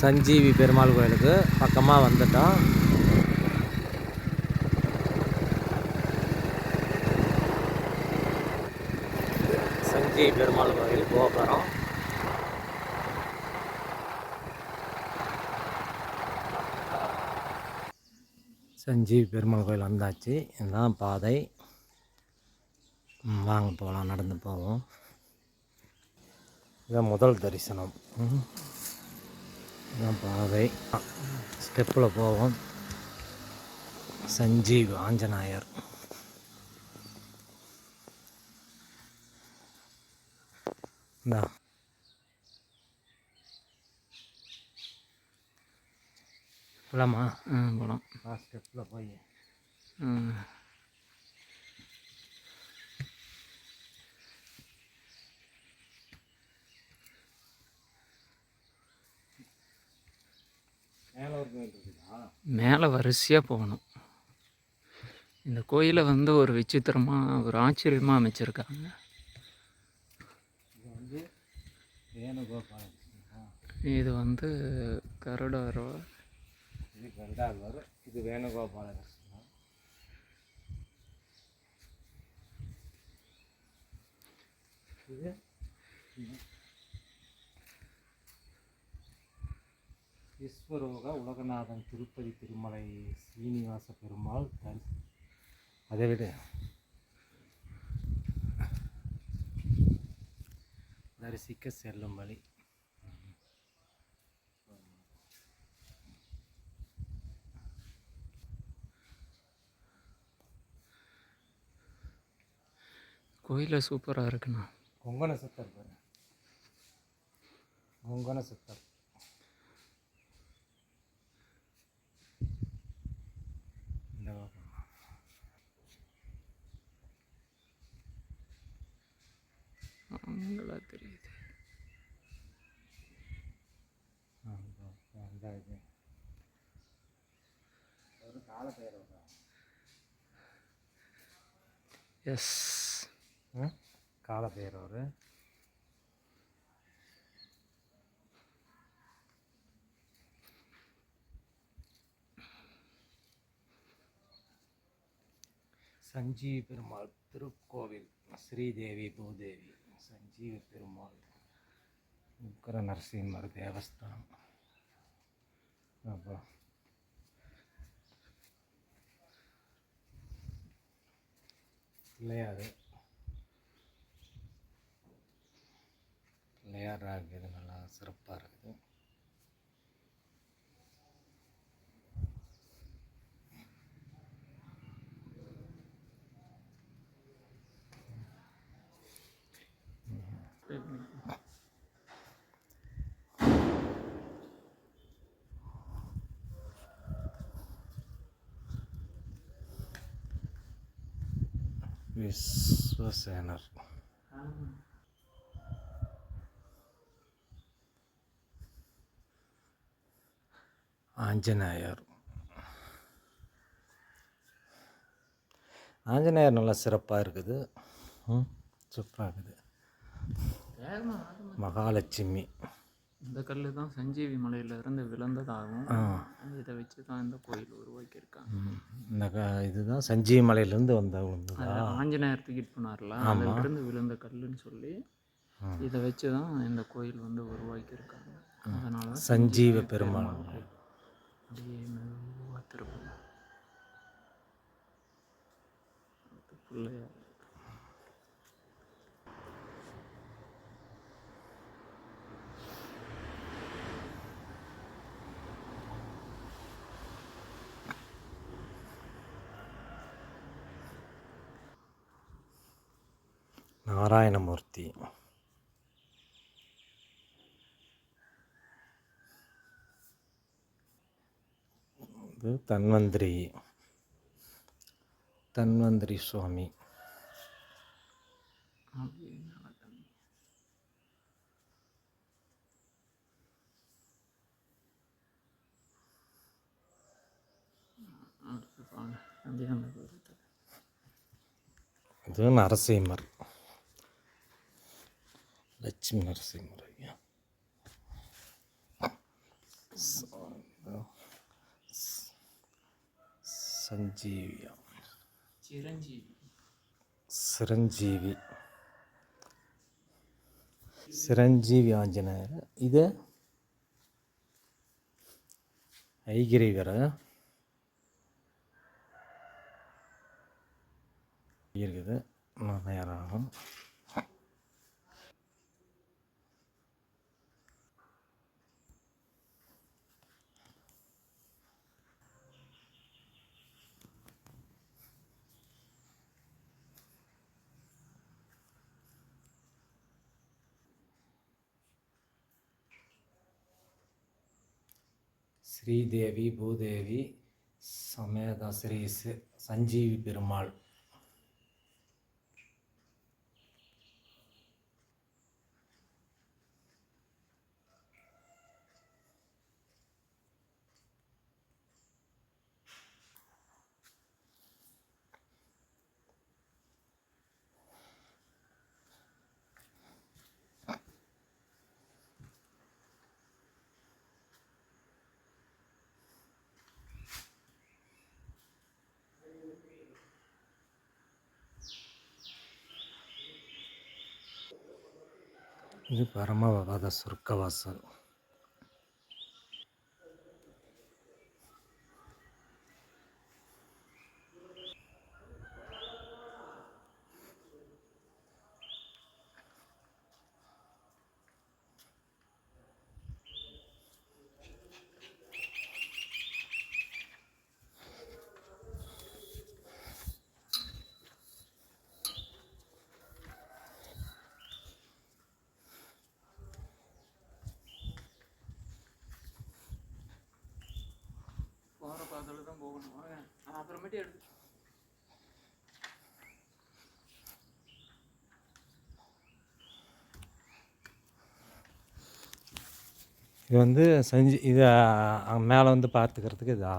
சஞ்சீவி பெருமாள் கோயிலுக்கு பக்கமாக வந்துட்டோம். சஞ்சீவி பெருமாள் கோயில் கோபுரம். சஞ்சீவி பெருமாள் கோயில் வந்தாச்சு. இதுதான் பாதை. வாங்க போகலாம், நடந்து போவோம். இதான் முதல் தரிசனம். இதான் பாதை. ஸ்டெப்பில் போவோம். சஞ்சீவ் ஆஞ்சநாயர். இந்தா போகலாமா? போகலாம். ஸ்டெப்பில் போய் மேலே ஒரு கோயில் இருக்குதா? மேலே வரிசையாக போகணும். இந்த கோயிலை வந்து ஒரு விசித்திரமாக ஒரு ஆச்சரியமாக அமைச்சிருக்காங்க. இது வந்து வேணுகோபாலன். இது வந்து கருடாழ்வார். இது கருடாழ்வார். இது வேணுகோபாலன். இது விஸ்வரோக உலகநாதன் திருப்பதி திருமலை ஸ்ரீனிவாச பெருமாள். அதை விட தரிசிக்க செல்லும் வழி. கோயிலில் சூப்பராக இருக்குண்ணா. கொங்கண சித்தர் பாரு. கொங்கண சித்தர். அவங்களா தெரியுது. ஒரு காலப்பெயர் எஸ் காலப்பெயர் ஒரு சஞ்சீவி பெருமாள் திருக்கோவில். ஸ்ரீதேவி பூதேவி சஞ்சீவி பெருமாள் உக்கர நரசிம்மர் தேவஸ்தானம். அப்போ பிள்ளையார் இருக்குது. நல்லா சிறப்பாக இருக்குது. விஸ்வசேனர். ஆஞ்சநேயர். ஆஞ்சநேயர் நல்லா சிறப்பாக இருக்குது. சூப்பராக இருக்குது. மகாலட்சுமி. இந்த கல் தான் சஞ்சீவி மலையிலேருந்து விழுந்ததாகும். இதை வச்சு தான் இந்த கோயில் உருவாக்கியிருக்காங்க. இந்த இதுதான் சஞ்சீவி மலையிலேருந்து ஆஞ்சநேயர் தூக்கிட்டு போனார்ல, அதிலிருந்து விழுந்த கல்லுன்னு சொல்லி இதை வச்சு தான் இந்த கோயில் வந்து உருவாக்கியிருக்காங்க. அதனால சஞ்சீவ பெருமாள். அப்படியே மெதுவாக திருப்பம் பிள்ளையார். நாராயணமூர்த்தி. இது தன்வந்திரி சுவாமி. இது நரசிம்மர். லட்சுமி நரசிம்மர் ஐயா. சஞ்சீவியா சிரஞ்சீவி. சிரஞ்சீவி சிரஞ்சீவி ஆஞ்சநேயர். இது ஐகிரிவர இருக்குது. நேரம் ஸ்ரீதேவி பூதேவி சமேத ஸ்ரீ சஞ்சீவி பெருமாள். இது பரமபத சொர்க்கவாசல். போகிற பாதையில் தான் போகணும். அப்புறமேட்டு எடுத்து இது வந்து இது மேலே வந்து பார்த்துக்கிறதுக்கு இதா.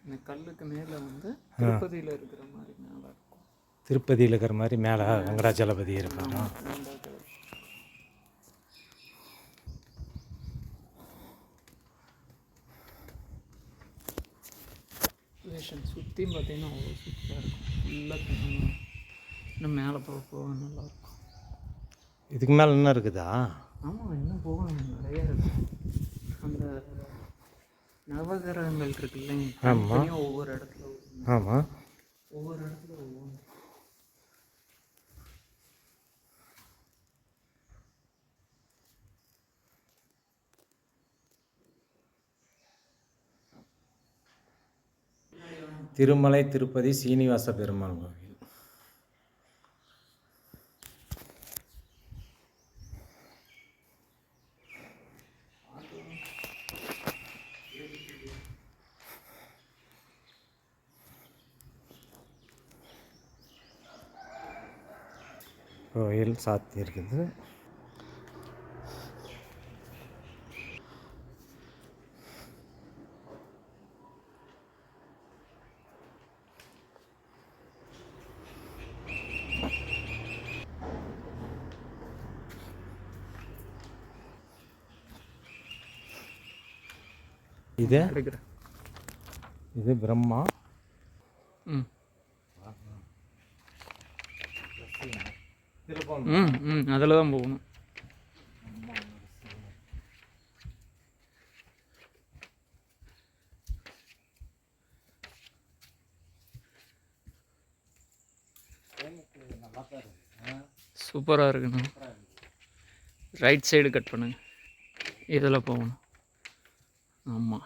இந்த கல்லுக்கு மேலே வந்து திருப்பதியில் இருக்கிற மாதிரி மேலே இருக்கும். திருப்பதியில் இருக்கிற மாதிரி மேலே வெங்கடாச்சலபதி இருக்காரா? சுற்றி பார்த்தீங்கன்னா அவ்வளோ சூப்பராக இருக்கும். ஃபுல்லாக இன்னும் மேலே போக நல்லாயிருக்கும். இதுக்கு மேலே என்ன இருக்குதா? ஆமாம், இன்னும் போகணும், நிறையா இருக்குது. அந்த நவகிரகங்கள் இருக்கு இல்லைங்க. ஆமாம், ஒவ்வொரு இடத்துல. ஆமாம், ஒவ்வொரு இடத்துல ஒவ்வொன்று. திருமலை திருப்பதி சீனிவாச பெருமாள் கோவில். கோயில் சாத்தி இருக்குது. இது பிரம்மா. அதில் தான் போகணும். சூப்பராக இருக்குண்ணா. ரைட் சைடு கட் பண்ணுங்க. இதில் போகணும். ஆமாம்,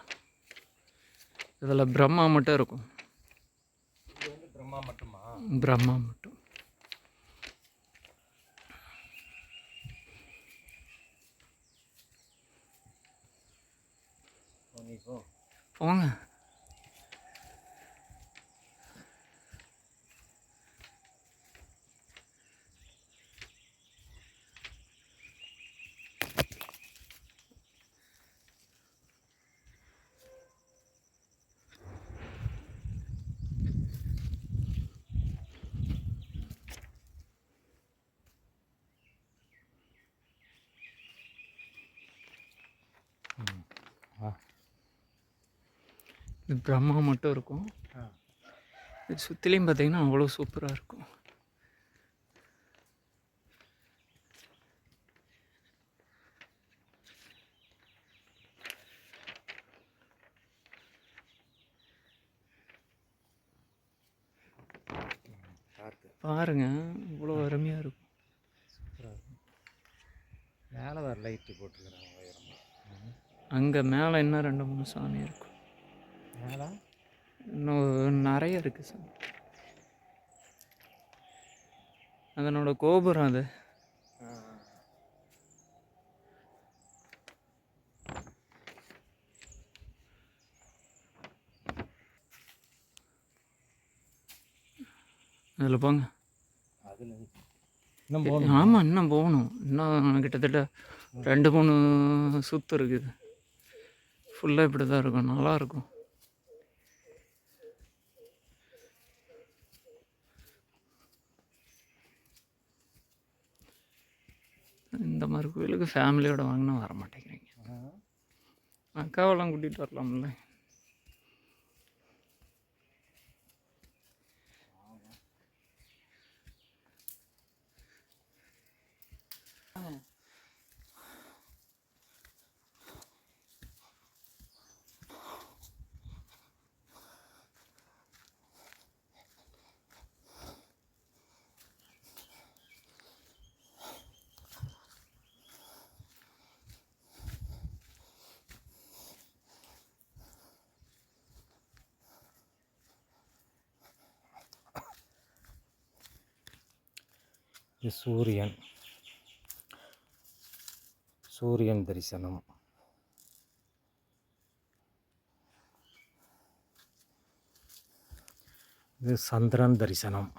இதில் பிரம்மா மட்டும் இருக்கும். பிரம்மா மட்டுமா? பிரம்மா மட்டும். போங்க. இது பிரம்மா மட்டும் இருக்கும். இது சுற்றிலையும் பார்த்தீங்கன்னா அவ்வளோ சூப்பராக இருக்கும். பாருங்க இவ்வளோ அருமையாக இருக்கும். மேலே வேறு லைட்டு போட்டுருக்குறாங்க. அங்கே மேலே இன்னும் 2-3 சாமி இருக்கும். மேலே இன்னும் நிறைய இருக்குது சாமி. அதனோட கோபுரம் அது. அதில் போங்க. ஆமாம், இன்னும் போகணும். இன்னும் கிட்டத்தட்ட 2-3 சுற்று இருக்குது. ஃபுல்லாக இப்படி தான் இருக்கும். நல்லாயிருக்கும். இந்த மாதிரி கோயிலுக்கு ஃபேமிலியோட வாங்கினா வர மாட்டேங்கிறீங்க. அக்காவெல்லாம் கூட்டிகிட்டு வரலாம்ல. இது சூரியன் தரிசனம். இது சந்திரன் தரிசனம்.